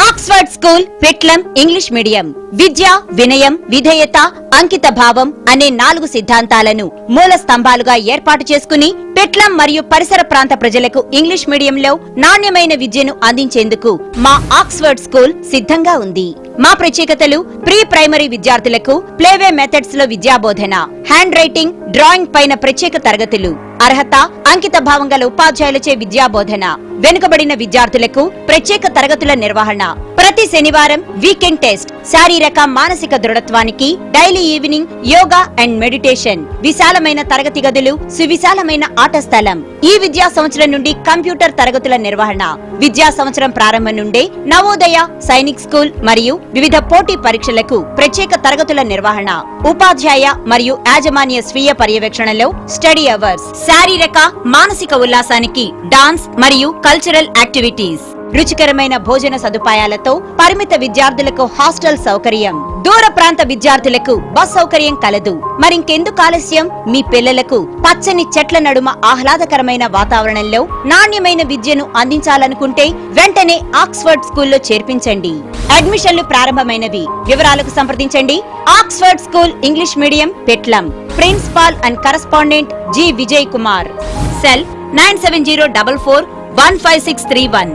Oxford school పెట్లం English medium విద్య, వినయం, విధేయత, అంకిత భావం అనే 4 సిద్ధాంతాలను మూల స్తంభాలుగా ఏర్పాటు చేసుకుని పెట్లం మరియు పరిసర ప్రాంత ప్రజలకు ఇంగ్లీష్ మీడియంలో నాణ్యమైన విద్యను అందించేందుకు మా ఆక్స్ఫర్డ్ స్కూల్ సిద్ధంగా ఉంది. మా ప్రత్యేకతలు ప్రీ ప్రైమరీ విద్యార్థులకు ప్లేవే మెథడ్స్ లో విద్యాబోధన, హ్యాండ్ రైటింగ్, డ్రాయింగ్ పైన ప్రత్యేక తరగతులు, అర్హత, అంకిత భావం గల ఉపాధ్యాయులచే విద్యాబోధన, వెనుకబడిన విద్యార్థులకు ప్రత్యేక తరగతుల నిర్వహణ, ప్రతి శనివారం వీకెండ్ టెస్ట్, శారీరక మానసిక దృఢత్వానికి daily evening yoga and meditation, విశాలమైన తరగతి గదులు, సువిశాలమైన ఆట స్థలం. ఈ విద్యా సంవత్సరం నుండి కంప్యూటర్ తరగతుల నిర్వహణ, విద్యా సంవత్సరం ప్రారంభం నుండే నవోదయ, సైనిక్ స్కూల్ మరియు వివిధ పోటీ పరీక్షలకు ప్రత్యేక తరగతుల నిర్వహణ, ఉపాధ్యాయ మరియు యాజమాన్య స్వీయ పర్యవేక్షణలో స్టడీ అవర్స్, శారీరక మానసిక ఉల్లాసానికి డాన్స్ మరియు కల్చరల్ యాక్టివిటీస్, రుచికరమైన భోజన సదుపాయాలతో పరిమిత విద్యార్థులకు హాస్టల్ సౌకర్యం, దూర ప్రాంత విద్యార్థులకు బస్ సౌకర్యం కలదు. మరింకెందుకు ఆలస్యం? మీ పిల్లలకు పచ్చని చెట్ల నడుమ ఆహ్లాదకరమైన వాతావరణంలో నాణ్యమైన విద్యను అందించాలనుకుంటే వెంటనే ఆక్స్ఫర్డ్ స్కూల్లో చేర్పించండి. అడ్మిషన్లు ప్రారంభమైనవి. వివరాలకు సంప్రదించండి. ఆక్స్ఫర్డ్ స్కూల్ ఇంగ్లీష్ మీడియం పెట్లం. Principal and correspondent G. Vijay Kumar. Cell 9704415631.